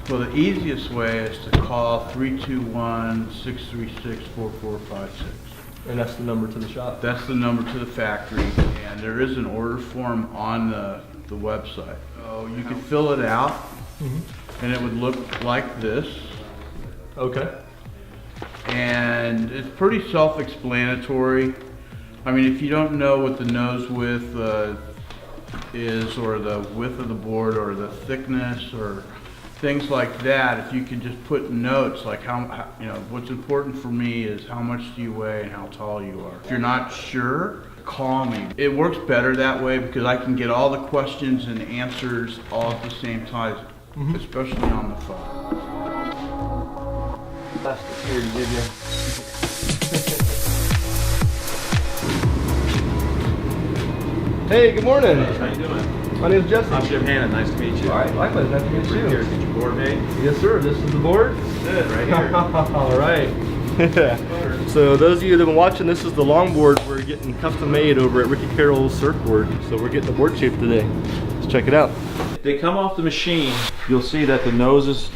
Well, the easiest way is to call 321-636-4456. And that's the number to the shop? That's the number to the factory, and there is an order form on the website. So you can fill it out, and it would look like this. Okay. And it's pretty self-explanatory. I mean, if you don't know what the nose width is, or the width of the board, or the thickness, or things like that, if you can just put notes like how you know, what's important for me is how much do you weigh and how tall you are. If you're not sure, call me. It works better that way because I can get all the questions and answers all at the same time, especially on the phone. That's the here to give you. Hey, good morning. Hey, how you doing? My name's Jesse. I'm Jim Hannon. Nice to meet you. All right, likewise. Nice to meet you. Here, get your board made. Yes, sir. This is the board. This is it, right here. All right. So those of you that have been watching, this is the longboard we're getting custom made over at Ricky Carroll Surfboard. So we're getting the board shaped today. Let's check it out. They come off the machine. You'll see that the noses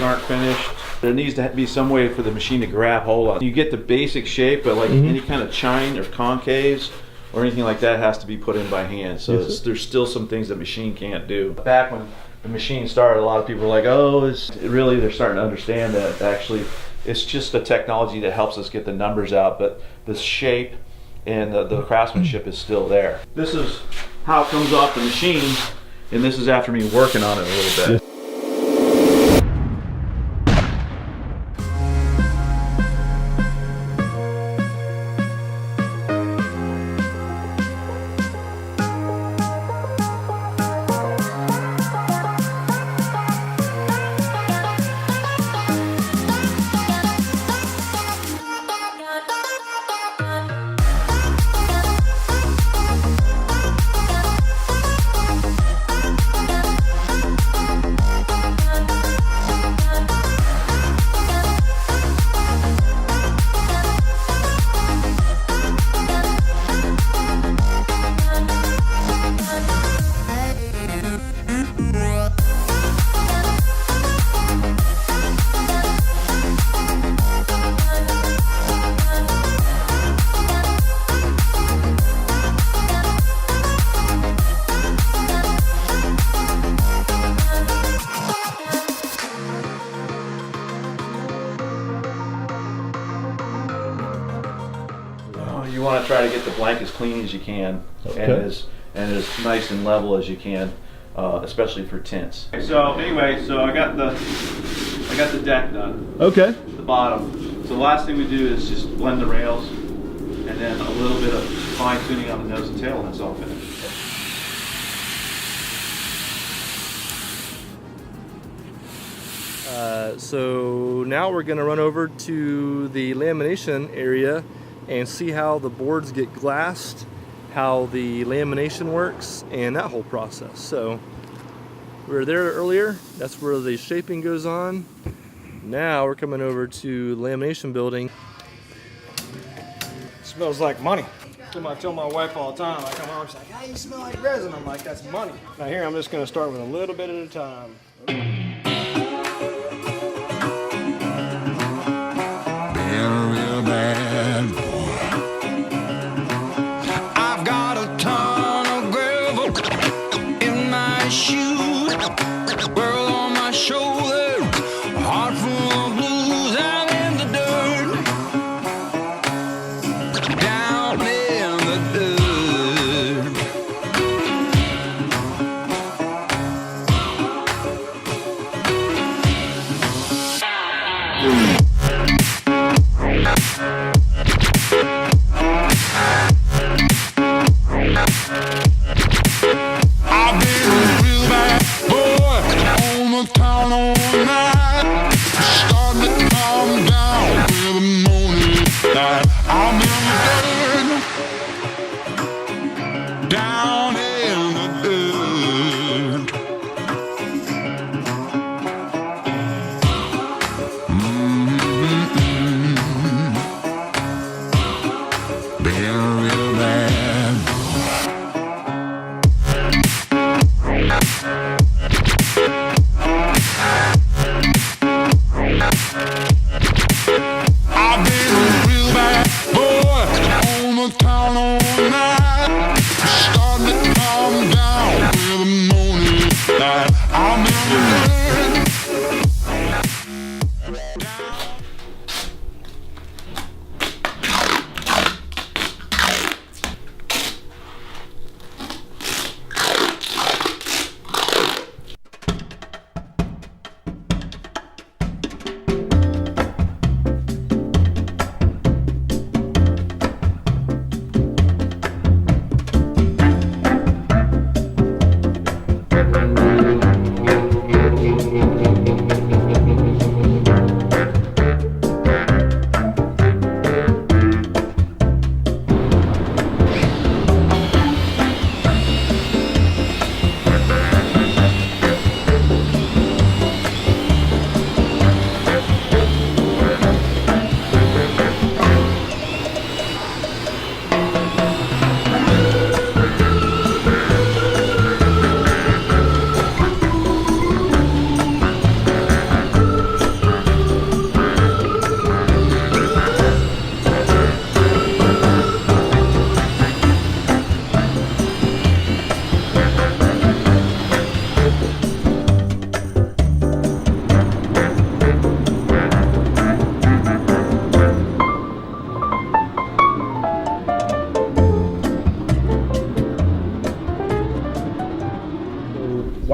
aren't finished. There needs to be some way for the machine to grab hold on. You get the basic shape, but like any kind of chine or concaves or anything like that has to be put in by hand. So there's still some things the machine can't do. Back when the machine started, a lot of people were like, oh, really, they're starting to understand that actually it's just the technology that helps us get the numbers out, but the shape and the craftsmanship is still there. This is how it comes off the machine, and this is after me working on it a little bit. You want to try to get the blank as clean as you can, and as nice and level as you can, especially for tints. So anyway, so I got the deck done. Okay. The bottom. So the last thing we do is just blend the rails, and then a little bit of fine tuning on the nose and tail, and it's all finished. So now we're going to run over to the lamination area and see how the boards get glassed, how the lamination works, and that whole process. So we were there earlier, that's where the shaping goes on. Now we're coming over to the lamination building. It smells like money. I tell my wife all the time, I come home, she's like, hey, you smell like resin. I'm like, that's money. Now here, I'm just gonna start with a little bit at a time. Real bad boy. I've got a ton of gravel in my shoes, world on my shoulder, a heart full of blues. I'm in the dirt, down in the dirt. I've been a real bad boy on the town all night. Starting to calm down with the morning light. I'm in the dirt, down in the dirt. Been a real bad boy.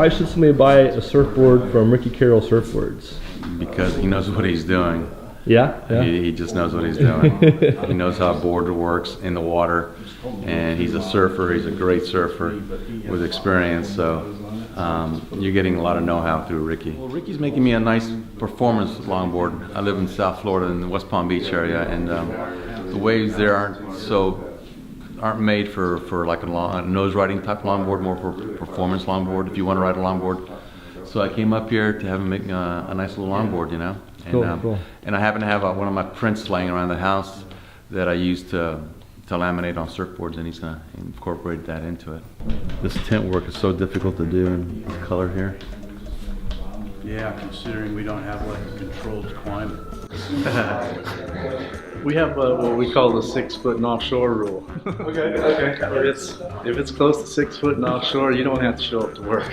Why should somebody buy a surfboard from Ricky Carroll Surfboards? Because he knows what he's doing. Yeah? He just knows what he's doing. He knows how a board works in the water, and he's a surfer. He's a great surfer with experience. So you're getting a lot of know-how through Ricky. Well, Ricky's making me a nice performance longboard. I live in South Florida in the West Palm Beach area, and the waves there aren't made for like a nose riding type longboard, more for performance longboard if you want to ride a longboard. So I came up here to have him make me a nice little longboard, you know. And, Cool. And I happen to have one of my prints laying around the house that I used to laminate on surfboards, and he's gonna incorporate that into it. This tint work is so difficult to do in this color here. Yeah, considering we don't have like a controlled climate. We have what we call the 6 foot and offshore rule. Okay. If it's close to 6 foot and offshore, you don't have to show up to work.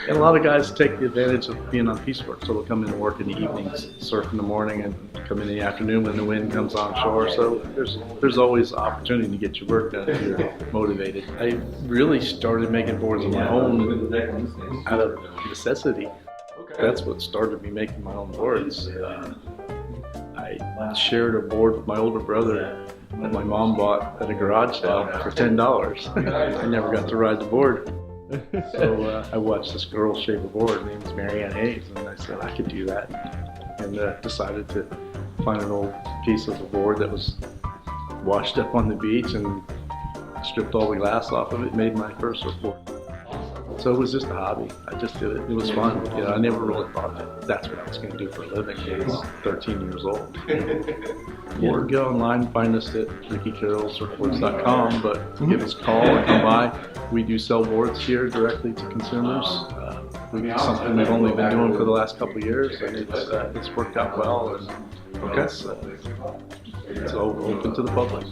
And a lot of guys take the advantage of being on piecework, so they'll come in and work in the evenings, surf in the morning, and come in the afternoon when the wind comes onshore. So there's always opportunity to get your work done if you're motivated. I really started making boards on my own out of necessity. That's what started me making my own boards. I shared a board with my older brother that my mom bought at a garage sale for $10. I never got to ride the board. So I watched this girl shape a board. Her name was Marianne Hayes, and I said I could do that. And decided to find an old piece of a board that was washed up on the beach and stripped all the glass off of it, made my first surfboard. So it was just a hobby. I just did it. It was fun. You know, I never really thought that that's what I was going to do for a living. I was 13 years old. Or go online and find us at rickycarrollsurfboards.com, but give us a call and come by. We do sell boards here directly to consumers. It's something we've only been doing for the last couple of years, and it's worked out well. And it's open to the public.